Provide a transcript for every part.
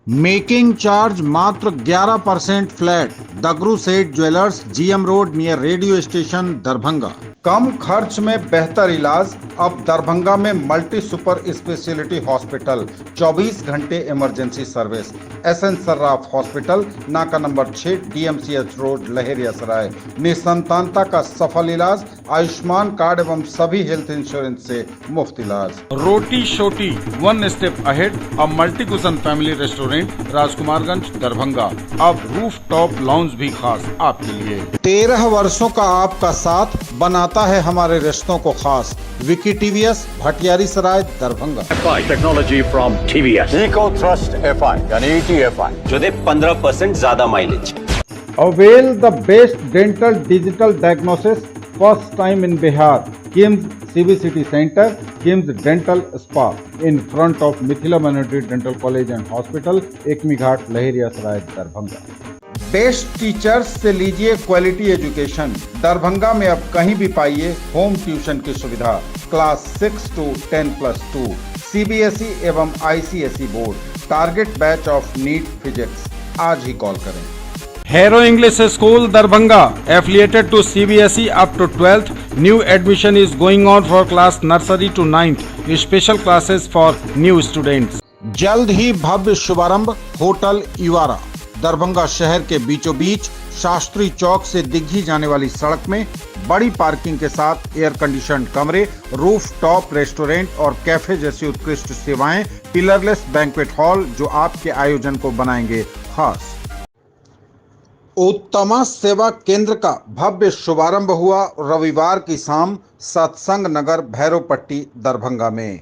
Making charge मात्र 11% flat. Dagru Seth jewellers, GM road near radio station, Darbhanga. कम खर्च में बेहतर इलाज अब दरभंगा में मल्टी सुपर स्पेशलिटी हॉस्पिटल, 24 घंटे emergency service. SN Sarraf hospital, नाका नंबर 6, डीएमसीएच रोड, लहेरियासराय। निसंतानता का सफल इलाज, आयुष्मान कार्ड एवं सभी हेल्थ इंश्योरेंस से मुफ्त इलाज। रोटी शोटी, one step ahead, a multi cushion family restaurant, Rajkumarganj, Darbhanga. अब रूफ टॉप लाउंज भी खास आपके लिए। 13 वर्षों का आपका साथ बनाता है हमारे रिश्तों को खास। Vicky TVS, Bhatiyari Sarai, Darbhanga. Technology from TVS, eco thrust FI यानी ईटीएफआई, जो दे 15% ज्यादा mileage. Avail the best dental digital diagnosis first time in Bihar. KIMS CBCT Center, KIMS Dental Spa in front of Mithila Minority Dental College and Hospital, Ekmi Ghat, Laheriasarai, Darbhanga. Best teachers से लीजिए quality education. Darbhanga में अब कहीं भी पाइए home tuition की सुविधा। Class 6 to 10+2, CBSE एवं ICSE board. Target batch of NEET physics. आज ही कॉल करें। Hero English School, Darbhanga, affiliated to CBSE up to 12th. New admission is going on for class nursery to 9th. Special classes for new students. जल्द ही भव्य शुभारंभ hotel इवारा। Darbhanga शहर के बीचों बीच शास्त्री चौक से दिग्घी जाने वाली सड़क में बड़ी पार्किंग के साथ एयर कंडीशन कमरे, रूफ टॉप रेस्टोरेंट और कैफे जैसी उत्कृष्ट सेवाएं, पिलरलेस बैंक्वेट हॉल जो आपके आयोजन को बनाएंगे खास। उत्तमा सेवा केंद्र का भव्य शुभारंभ हुआ रविवार की शाम सत्संग नगर, भैरवपट्टी, दरभंगा में।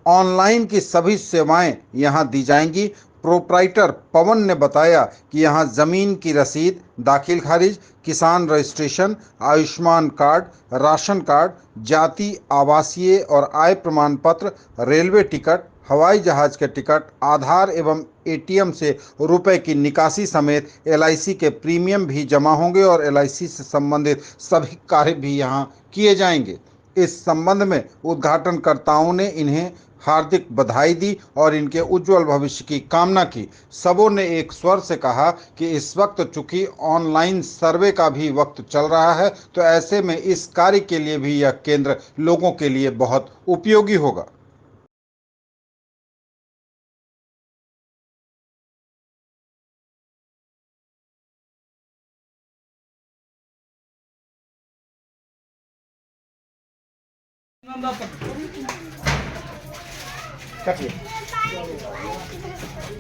ऑनलाइन की सभी सेवाएं यहां दी जाएंगी। प्रोप्राइटर पवन ने बताया कि यहां जमीन की रसीद, दाखिल खारिज, किसान registration, Ayushman card, ration card, जाति, आवासीय और आय प्रमाण पत्र, रेलवे टिकट, हवाई जहाज के टिकट, आधार एवं एटीएम से रुपए की निकासी समेत एलआईसी के प्रीमियम भी जमा होंगे और एलआईसी से संबंधित सभी कार्य भी यहां किए जाएंगे। इस संबंध में उद्घाटनकर्ताओं ने इन्हें हार्दिक बधाई दी और इनके उज्जवल भविष्य की कामना की। सबों ने एक स्वर से कहा कि इस वक्त चूंकि ऑनलाइन सर्वे का भी वक्त चल रहा है, तो ऐसे में इस कार्य के लिए भी यह केंद्र लोगों के लिए बहुत उपयोगी होगा।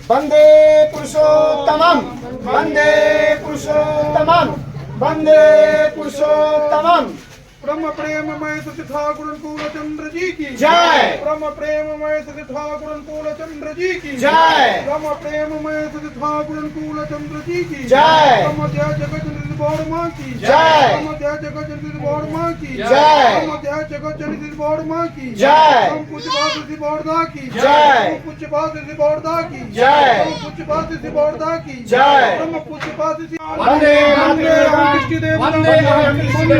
वंदे पुरुषोत्तमं, वंदे पुरुषोत्तमं, वंदे पुरुषोत्तमं। ब्रह्म प्रेममय सती ठाकुर कुलचंद्र जी की जय। ब्रह्म प्रेममय सती ठाकुर कुलचंद्र जी की जय। ब्रह्म प्रेममय सती ठाकुर कुलचंद्र जी की जय। ब्रह्म त्या जगत निधि बौड़मा की जय। ब्रह्म त्या जगत निधि बौड़मा की जय। ब्रह्म त्या जगत निधि बौड़मा की जय। हम कुछ बात निधि बौड़दा की जय। हम कुछ बात निधि बौड़दा की जय। हम कुछ बात निधि बौड़दा की जय। ब्रह्म कुछ बात निधि वंदे वंदे कृष्ण देव वंदे वंदे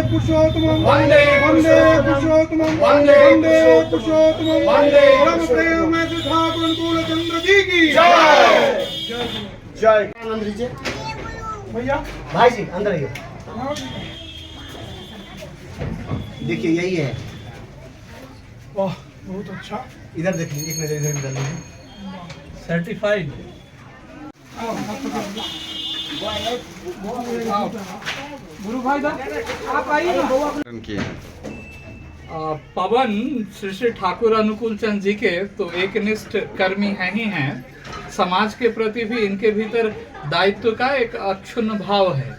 पुरुषोत्तमं, वंदे वंदे पुरुषोत्तमं, वंदे वंदे पुरुषोत्तमं, वंदे परम प्रेम में ठाकुर कुलचंद्र जी की जय। जय। आनंद लीजिए भैया। भाई जी, अंदर आइए। देखिए यही है। वाह, बहुत अच्छा। इधर देखिए, एक नजर इधर भी डालिए। सर्टिफाइड। गुरु भाई आप आइए ना। पवन श्री श्री ठाकुर अनुकूल चंद जी के तो एकनिष्ठ कर्मी हैं ही हैं। समाज के प्रति भी इनके भीतर दायित्व का एक अक्षुण्ण भाव है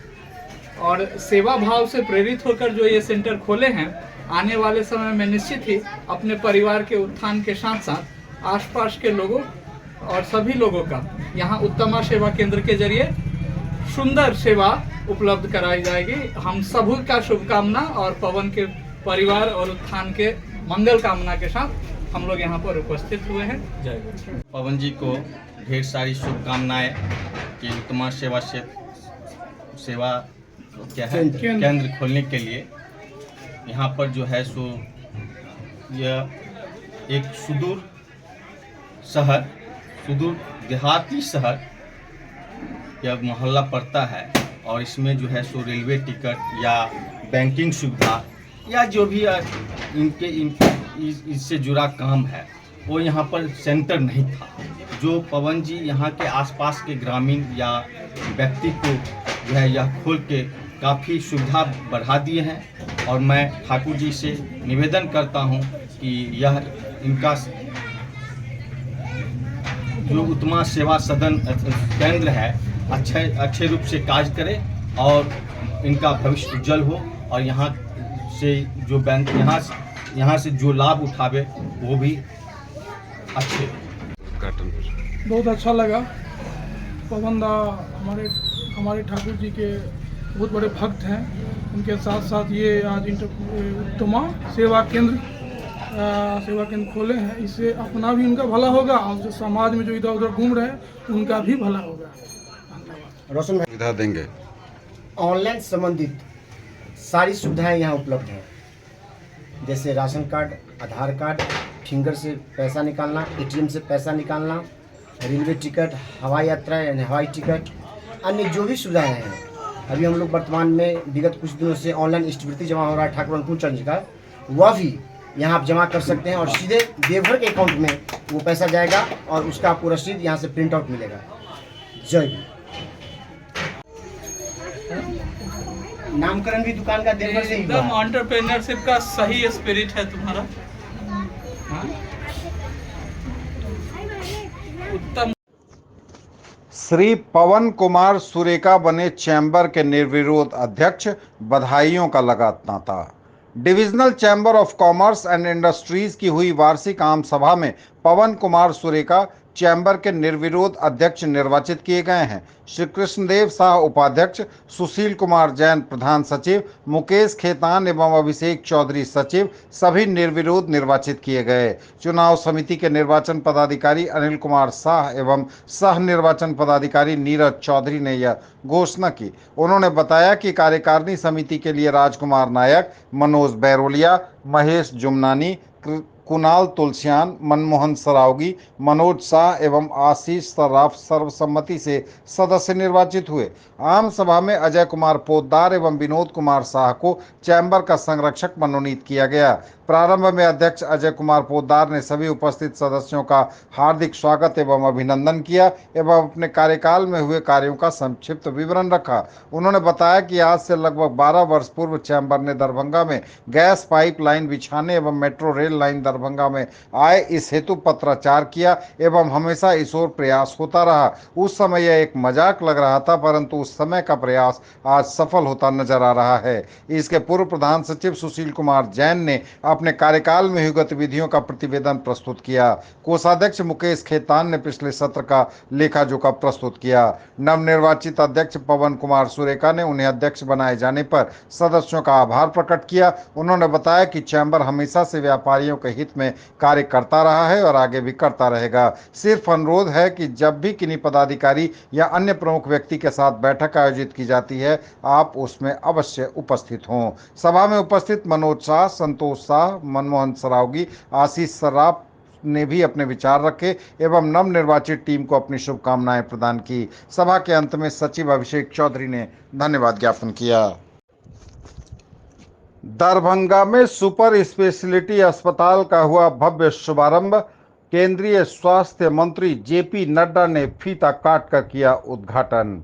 और सेवा भाव से प्रेरित होकर जो ये सेंटर खोले हैं, आने वाले समय में निश्चित ही अपने परिवार के उत्थान के साथ साथ आसपास के लोगों और सभी लोगों का यहाँ उत्तमा सेवा केंद्र के जरिए सुंदर सेवा उपलब्ध कराई जाएगी। हम सभी का शुभकामना और पवन के परिवार और उत्थान के मंगल कामना के साथ हम लोग यहाँ पर उपस्थित हुए हैं। जय गुरु। पवन जी को ढेर सारी शुभकामनाएं कि उत्तमा सेवा क्या है केंद्र खोलने के लिए। यहाँ पर जो है सो यह एक सुदूर शहर सुदूर देहाती शहर या मोहल्ला पड़ता है और इसमें जो है सो रेलवे टिकट या बैंकिंग सुविधा या जो भी इससे जुड़ा काम है वो यहाँ पर सेंटर नहीं था। जो पवन जी यहाँ के आसपास के ग्रामीण या व्यक्ति को जो है यह खोल के काफ़ी सुविधा बढ़ा दिए हैं और मैं ठाकुर जी से निवेदन करता हूँ कि यह इनका जो उत्तमा सेवा सदन केंद्र है अच्छे रूप से कार्य करे और इनका भविष्य उज्जवल हो और यहाँ से जो बैंक यहाँ से जो लाभ उठावे वो भी अच्छे। बहुत अच्छा लगा। पवन दा हमारे ठाकुर जी के बहुत बड़े भक्त हैं। उनके साथ साथ ये आज उत्तमा सेवा केंद्र खोले हैं। इससे अपना भी उनका भला होगा और जो समाज में जो इधर उधर घूम रहे हैं उनका भी भला होगा। धन्यवाद। रोशन भाई, सुविधा देंगे। ऑनलाइन संबंधित सारी सुविधाएं यहाँ उपलब्ध हैं, जैसे राशन कार्ड, आधार कार्ड, फिंगर से पैसा निकालना, एटीएम से पैसा निकालना, रेलवे टिकट, हवाई यात्रा यानी हवाई टिकट, अन्य जो भी सुविधाएं हैं। अभी हम लोग वर्तमान में विगत कुछ दिनों से ऑनलाइन इष्टवृत्ति जमा हो रहा है ठाकुर अनुकूल चंद जी का, वह भी यहाँ आप जमा कर सकते हैं और सीधे देवघर के अकाउंट में वो पैसा जाएगा और उसका आपको रसीद यहाँ से प्रिंट आउट मिलेगा। जय भीम। नामकरण भी दुकान का देवघर से ही हुआ एकदम है। एंटरप्रेन्योरशिप का सही स्पिरिट है तुम्हारा। उत्तम। श्री पवन कुमार सुरेका बने चैम्बर के निर्विरोध अध्यक्ष, बधाइयों का लगा तांता। Divisional chamber of commerce and industries की हुई वार्षिक आम सभा में पवन कुमार सुरेका चैम्बर के निर्विरोध अध्यक्ष निर्वाचित किए गए हैं। श्री कृष्णदेव शाह उपाध्यक्ष, सुशील कुमार जैन प्रधान सचिव, मुकेश खेतान एवं अभिषेक चौधरी सचिव सभी निर्विरोध निर्वाचित किए गए। चुनाव समिति के निर्वाचन पदाधिकारी अनिल कुमार शाह एवं सह निर्वाचन पदाधिकारी नीरज चौधरी ने यह घोषणा की। उन्होंने बताया कि कार्यकारिणी समिति के लिए राजकुमार नायक, मनोज बैरोलिया, महेश जुमनानी, कुणाल तुलसियान, मनमोहन सरावगी, मनोज शाह एवं आशीष सर्राफ सर्वसम्मति से सदस्य निर्वाचित हुए। आम सभा में अजय कुमार पोद्दार एवं विनोद कुमार शाह को चैम्बर का संरक्षक मनोनीत किया गया। प्रारंभ में अध्यक्ष अजय कुमार पोद्दार ने सभी उपस्थित सदस्यों का हार्दिक स्वागत एवं अभिनंदन किया एवं अपने कार्यकाल में हुए कार्यों का संक्षिप्त विवरण रखा। उन्होंने बताया कि आज से लगभग 12 वर्ष पूर्व चैम्बर ने दरभंगा में गैस पाइप लाइन बिछाने एवं मेट्रो रेल लाइन दरभंगा में आए इस हेतु पत्राचार किया एवं हमेशा इस ओर प्रयास होता रहा। उस समय यह एक मजाक लग रहा था, परंतु उस समय का प्रयास आज सफल होता नजर आ रहा है। इसके पूर्व प्रधान सचिव सुशील कुमार जैन ने अपने कार्यकाल में हुई गतिविधियों का प्रतिवेदन प्रस्तुत किया। कोषाध्यक्ष मुकेश खेतान ने पिछले सत्र का लेखा जोखा प्रस्तुत किया। नवनिर्वाचित अध्यक्ष पवन कुमार सुरेका ने उन्हें अध्यक्ष बनाए जाने पर सदस्यों का आभार प्रकट किया। उन्होंने बताया कि चैम्बर हमेशा से व्यापारियों के हित में कार्य करता रहा है और आगे भी करता रहेगा। सिर्फ अनुरोध है कि जब भी किन्हीं पदाधिकारी या अन्य प्रमुख व्यक्ति के साथ बैठक आयोजित की जाती है, आप उसमें अवश्य उपस्थित हों। सभा में उपस्थित मनोज शाह, संतोष शाह, मनमोहन सरावगी, आशीष सर्राफ ने भी अपने विचार रखे एवं नवनिर्वाचित टीम को अपनी शुभकामनाएं प्रदान की। सभा के अंत में सचिव अभिषेक चौधरी ने धन्यवाद ज्ञापन किया। दरभंगा में सुपर स्पेशलिटी अस्पताल का हुआ भव्य शुभारंभ। केंद्रीय स्वास्थ्य मंत्री जेपी नड्डा ने फीता काटकर किया उद्घाटन।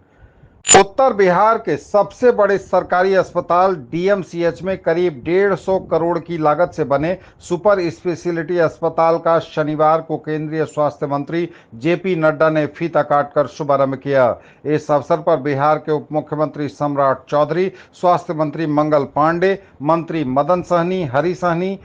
उत्तर बिहार के सबसे बड़े सरकारी अस्पताल डीएमसीएच में करीब 150 करोड़ की लागत से बने सुपर स्पेशलिटी अस्पताल का शनिवार को केंद्रीय स्वास्थ्य मंत्री जेपी नड्डा ने फीता काटकर शुभारंभ किया। इस अवसर पर बिहार के उप मुख्यमंत्री सम्राट चौधरी, स्वास्थ्य मंत्री मंगल पांडे, मंत्री मदन सहनी, हरि सहनी,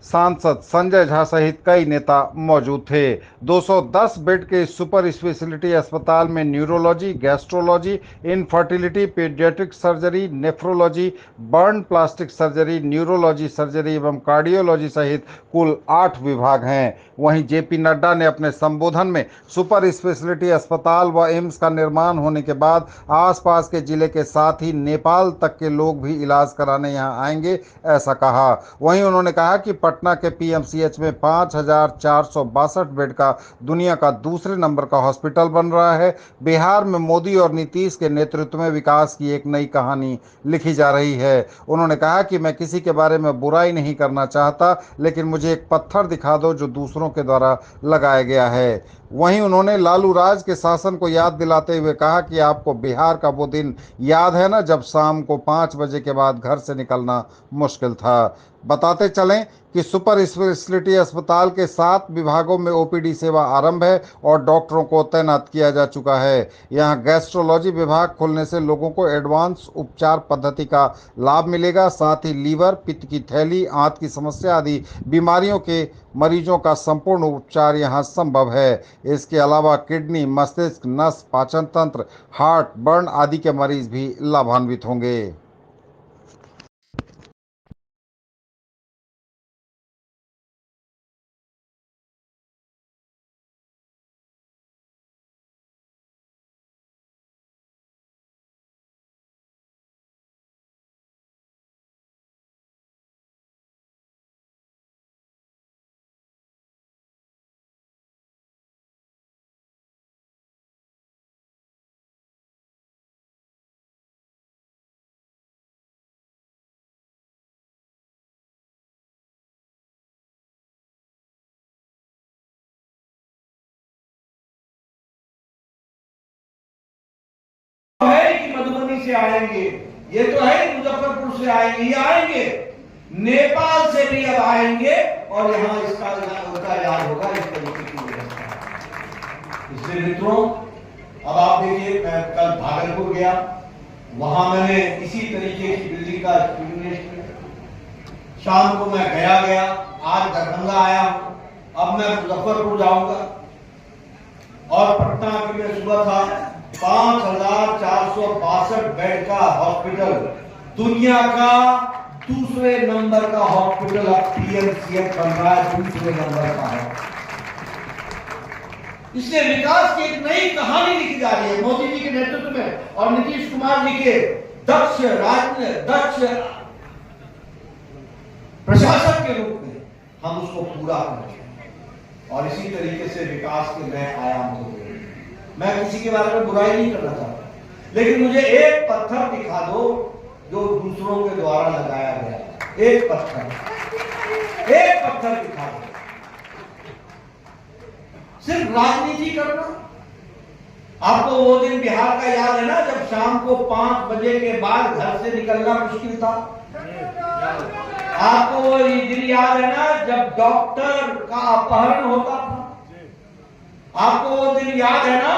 सांसद संजय झा सहित कई नेता मौजूद थे। 210 बेड के सुपर स्पेशलिटी अस्पताल में neurology, gastrology, infertility, paediatric surgery, nephrology, burn plastic surgery, neurology surgery एवं कार्डियोलॉजी सहित कुल 8 विभाग हैं। वहीं जेपी नड्डा ने अपने संबोधन में सुपर स्पेशलिटी अस्पताल व एम्स का निर्माण होने के बाद आसपास के जिले के साथ ही नेपाल तक के लोग भी इलाज कराने यहां आएंगे, ऐसा कहा। वहीं उन्होंने कहा कि पटना के पीएमसीएच में 5462 बेड का दुनिया का दूसरे नंबर का हॉस्पिटल बन रहा है। बिहार में मोदी और नीतीश के नेतृत्व में विकास की एक नई कहानी लिखी जा रही है। उन्होंने कहा कि मैं किसी के बारे में बुराई नहीं करना चाहता, लेकिन मुझे एक पत्थर दिखा दो जो दूसरों के द्वारा लगाया गया है। वहीं उन्होंने लालू राज के शासन को याद दिलाते हुए कहा कि आपको बिहार का वो दिन याद है ना, जब शाम को 5 बजे के बाद घर से निकलना मुश्किल था। बताते चलें कि सुपर स्पेशलिटी अस्पताल के 7 विभागों में ओपीडी सेवा आरंभ है और डॉक्टरों को तैनात किया जा चुका है। यहां गैस्ट्रोलॉजी विभाग खुलने से लोगों को एडवांस उपचार पद्धति का लाभ मिलेगा। साथ ही लीवर, पित्त की थैली, आंत की समस्या आदि बीमारियों के मरीजों का संपूर्ण उपचार यहां संभव है। इसके अलावा किडनी, मस्तिष्क, नस, पाचन तंत्र, हार्ट, बर्न आदि के मरीज भी लाभान्वित होंगे। है कि मधुबनी से आएंगे, ये तो है मुजफ्फरपुर से आएंगे, ये आएंगे, नेपाल से भी अब आएंगे और यहाँ इसका इलाज होगा। इस तरीके की व्यवस्था। इसलिए मित्रों, अब आप देखिए, मैं कल भागलपुर गया, वहां मैंने इसी तरीके की बिल्डिंग का एक्सपीरियंस किया। शाम को मैं गया, आज दरभंगा आया हूं, अब मैं मुजफ्फरपुर जाऊंगा और पटना की मैं सुबह था। 5462 बेड का हॉस्पिटल, दुनिया का दूसरे नंबर का हॉस्पिटल अब पीएमसीएच बन रहा है, दूसरे नंबर का है। इसलिए विकास की एक नई कहानी लिखी जा रही है मोदी जी के नेतृत्व में और नीतीश कुमार जी के दक्ष प्रशासक के रूप में हम उसको पूरा करें और इसी तरीके से विकास के नए आयाम होंगे। मैं किसी के बारे में बुराई नहीं करना चाहता, लेकिन मुझे एक पत्थर दिखा दो जो दूसरों के द्वारा लगाया गया। एक पत्थर दिखा दो। सिर्फ राजनीति करना। आपको वो दिन बिहार का याद है ना, जब शाम को 5 बजे के बाद घर से निकलना मुश्किल था। आपको वो दिन याद है ना, जब डॉक्टर का अपहरण होता था। आपको वो दिन याद है ना,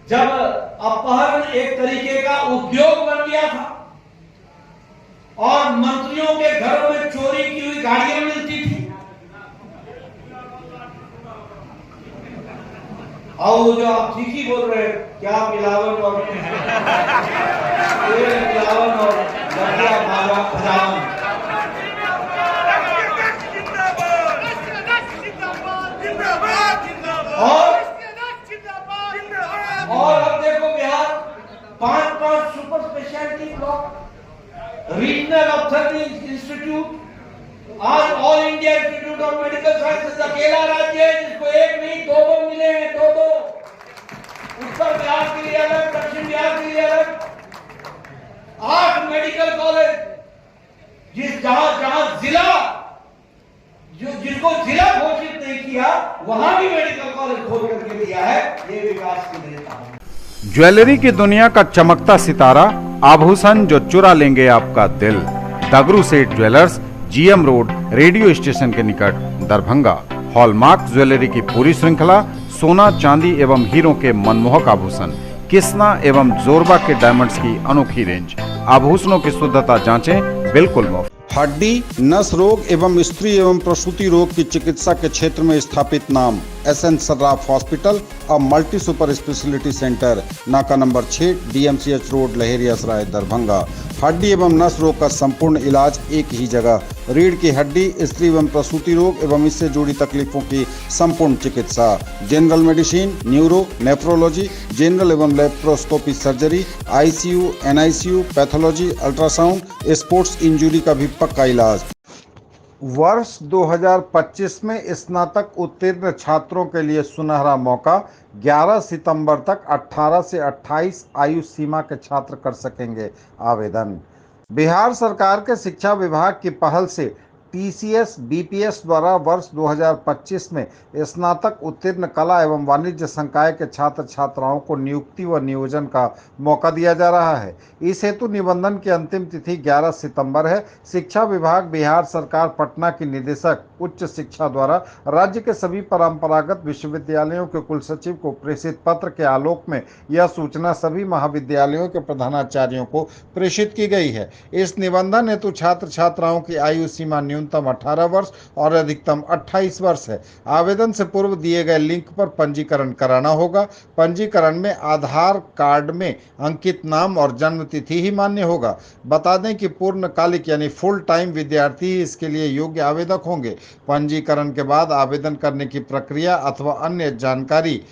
जब अपहरण एक तरीके का उद्योग बन गया था और मंत्रियों के घरों में चोरी की हुई गाड़ियां मिलती थी। और जो आप ठीक ही बोल रहे हैं, क्या मिलावन और मिलावन और और अब देखो Bihar 5 super speciality block, regional ophthalmic institute, आज All India Institute of Medical Sciences अकेला राज्य है जिसको एक नहीं 2 मिले हैं। 2 उत्तर बिहार के लिए अलग, दक्षिण बिहार के लिए अलग। 8 मेडिकल कॉलेज, जहां जिला जिसको जिला घोषित नहीं किया, वहां भी मेडिकल कॉलेज खोल करके दिया है। ये विकास की नेता है। ज्वेलरी की दुनिया का चमकता सितारा, आभूषण जो चुरा लेंगे आपका दिल। दगरू Seth jewellers, GM road, radio station के निकट, दरभंगा। हॉलमार्क ज्वेलरी की पूरी श्रृंखला, सोना, चांदी एवं हीरों के मनमोहक आभूषण, किस्ना एवं जोरबा के डायमंड्स की अनोखी रेंज। आभूषणों की शुद्धता जांचें बिल्कुल मुफ्त। हड्डी, नस रोग एवं स्त्री एवं प्रसूति रोग की चिकित्सा के क्षेत्र में स्थापित नाम SN Sarraf hospital, a multi super speciality centre, नाका number 6, DMCH road, Laheriasarai, Darbhanga. हड्डी एवं नस रोग का संपूर्ण इलाज एक ही जगह। रीढ़ की हड्डी, स्त्री एवं प्रसूति रोग एवं इससे जुड़ी तकलीफों की संपूर्ण चिकित्सा। General medicine, neuro, nephrology, general एवं laparoscopy surgery, ICU, NICU, pathology, ultrasound, sports injury का भी पक्का इलाज। वर्ष 2025 में स्नातक उत्तीर्ण छात्रों के लिए सुनहरा मौका। 11 सितंबर तक 18 से 28 आयु सीमा के छात्र कर सकेंगे आवेदन। बिहार सरकार के शिक्षा विभाग की पहल से TCS BPS द्वारा वर्ष 2025 में स्नातक उत्तीर्ण कला एवं वाणिज्य संकाय के छात्र छात्राओं को नियुक्ति व नियोजन का मौका दिया जा रहा है। इस हेतु निबंधन की अंतिम तिथि 11 सितंबर है। शिक्षा विभाग बिहार सरकार पटना की निदेशक उच्च शिक्षा द्वारा राज्य के सभी परंपरागत विश्वविद्यालयों के कुलसचिव को प्रेषित पत्र के आलोक में यह सूचना सभी महाविद्यालयों के प्रधानाचार्यों को प्रेषित की गई है। इस निबंधन हेतु छात्र छात्राओं की आयु सीमा न्यूनतम 18 वर्ष और अधिकतम 28 वर्ष है। आवेदन से पूर्व दिए गए लिंक पर पंजीकरण कराना होगा। पंजीकरण में आधार कार्ड में अंकित नाम और जन्म तिथि ही मान्य होगा। बता दें कि पूर्णकालिक यानी फुल टाइम विद्यार्थी ही इसके लिए योग्य आवेदक होंगे। पंजीकरण के बाद आवेदन करने की प्रक्रिया अथवा अन्य जानकारी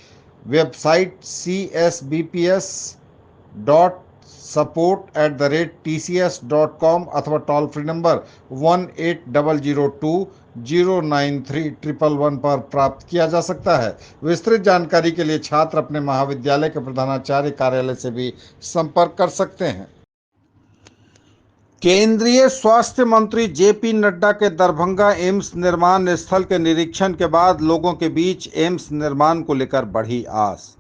वेबसाइट csbps.support@tcs.com अथवा टोल फ्री नंबर 1800209311 पर प्राप्त किया जा सकता है। विस्तृत जानकारी के लिए छात्र अपने महाविद्यालय के प्रधानाचार्य कार्यालय से भी संपर्क कर सकते हैं। केंद्रीय स्वास्थ्य मंत्री JP नड्डा के दरभंगा एम्स निर्माण स्थल के निरीक्षण के बाद लोगों के बीच एम्स निर्माण को लेकर बढ़ी आस।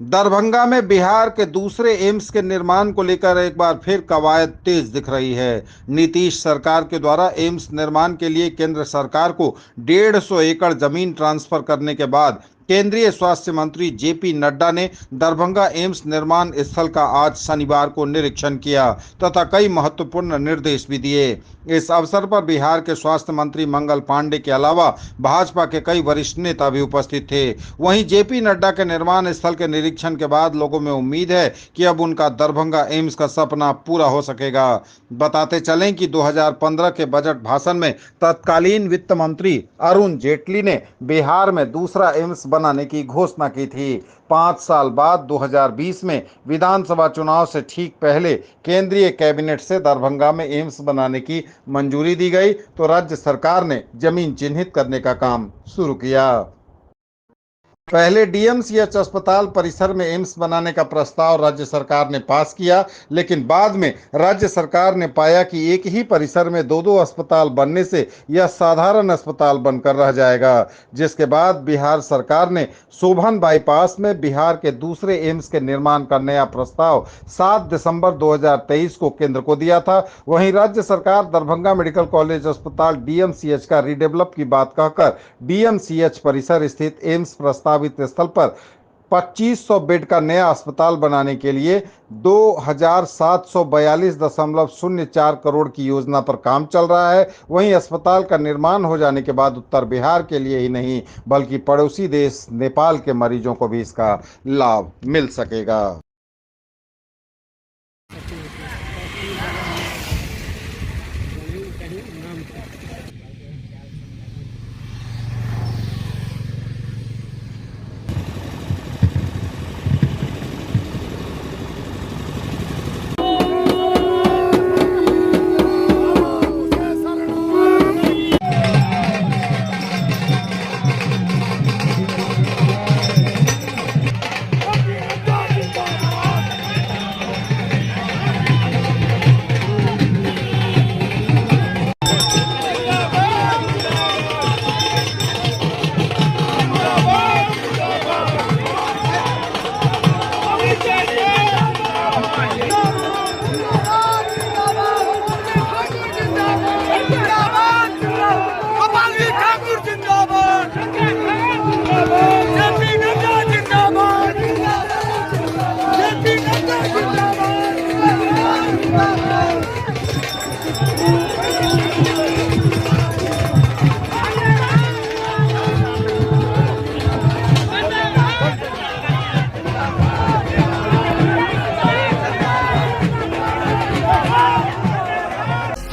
दरभंगा में बिहार के दूसरे एम्स के निर्माण को लेकर एक बार फिर कवायद तेज दिख रही है। नीतीश सरकार के द्वारा एम्स निर्माण के लिए केंद्र सरकार को 150 एकड़ जमीन ट्रांसफर करने के बाद केंद्रीय स्वास्थ्य मंत्री JP नड्डा ने दरभंगा एम्स निर्माण स्थल का आज शनिवार को निरीक्षण किया तथा कई महत्वपूर्ण निर्देश भी दिए। इस अवसर पर बिहार के स्वास्थ्य मंत्री मंगल पांडे के अलावा भाजपा के कई वरिष्ठ नेता भी उपस्थित थे। वहीं JP नड्डा के निर्माण स्थल के निरीक्षण के बाद लोगों में उम्मीद है कि अब उनका दरभंगा एम्स का सपना पूरा हो सकेगा। बताते चलें कि 2015 के बजट भाषण में तत्कालीन वित्त मंत्री अरुण जेटली ने बिहार में दूसरा एम्स बनाने की घोषणा की थी। 5 साल बाद 2020 में विधानसभा चुनाव से ठीक पहले केंद्रीय कैबिनेट से दरभंगा में एम्स बनाने की मंजूरी दी गई तो राज्य सरकार ने जमीन चिन्हित करने का काम शुरू किया। पहले DMCH अस्पताल परिसर में एम्स बनाने का प्रस्ताव राज्य सरकार ने पास किया, लेकिन बाद में राज्य सरकार ने पाया कि एक ही परिसर में 2-2 अस्पताल बनने से यह साधारण अस्पताल बनकर रह जाएगा। जिसके बाद बिहार सरकार ने शोभन बाईपास में बिहार के दूसरे एम्स के निर्माण का नया प्रस्ताव 7 दिसंबर 2023 को केंद्र को दिया था। वहीं राज्य सरकार दरभंगा मेडिकल कॉलेज अस्पताल DMCH का रीडेवलप की बात कहकर DMCH परिसर स्थित एम्स प्रस्तावित स्थल पर 2500 बेड का नया अस्पताल बनाने के लिए 2742.04 करोड़ की योजना पर काम चल रहा है। वहीं अस्पताल का निर्माण हो जाने के बाद उत्तर बिहार के लिए ही नहीं बल्कि पड़ोसी देश नेपाल के मरीजों को भी इसका लाभ मिल सकेगा।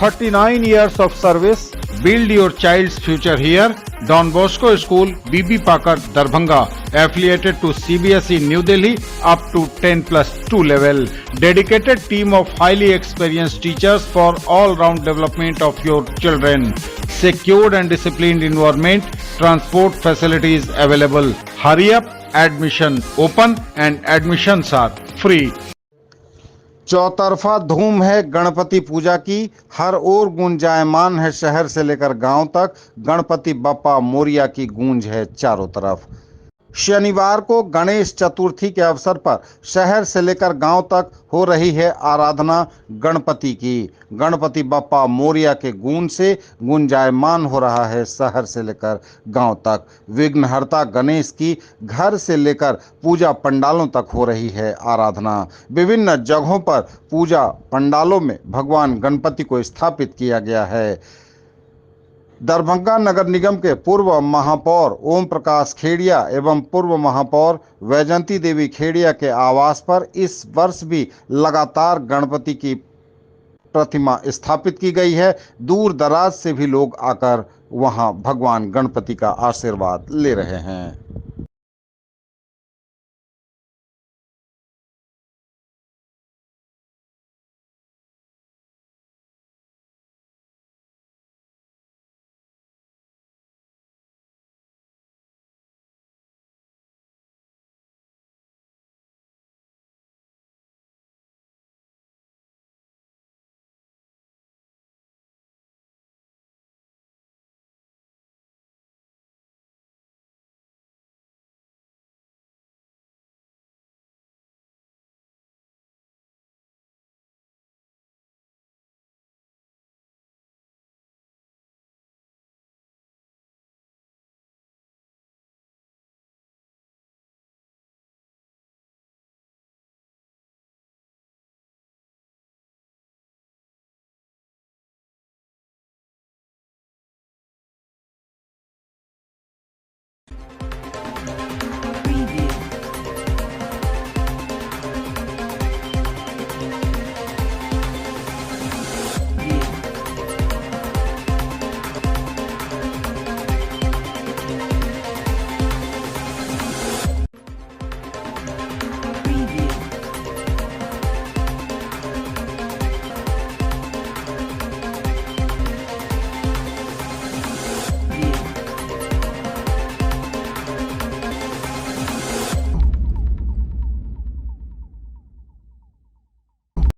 49 years of service. Build your child's future here. Don Bosco School, BB Pakar, Darbhanga, affiliated to CBSE New Delhi up to 10+2 level. Dedicated team of highly experienced teachers for all-round development of your children. Secured and disciplined environment. Transport facilities available. Hurry up, admission open and admissions are free. चौतरफा धूम है गणपति पूजा की, हर ओर गुंजायमान है शहर से लेकर गांव तक, गणपति बप्पा मोरिया की गूंज है चारों तरफ। शनिवार को गणेश चतुर्थी के अवसर पर शहर से लेकर गांव तक हो रही है आराधना गणपति की। गणपति बप्पा मोरिया के गूंज से गुंजायमान हो रहा है शहर से लेकर गांव तक। विघ्नहर्ता गणेश की घर से लेकर पूजा पंडालों तक हो रही है आराधना। विभिन्न जगहों पर पूजा पंडालों में भगवान गणपति को स्थापित किया गया है। दरभंगा नगर निगम के पूर्व महापौर ओम प्रकाश खेड़िया एवं पूर्व महापौर वैजंती देवी खेड़िया के आवास पर इस वर्ष भी लगातार गणपति की प्रतिमा स्थापित की गई है। दूर दराज से भी लोग आकर वहां भगवान गणपति का आशीर्वाद ले रहे हैं।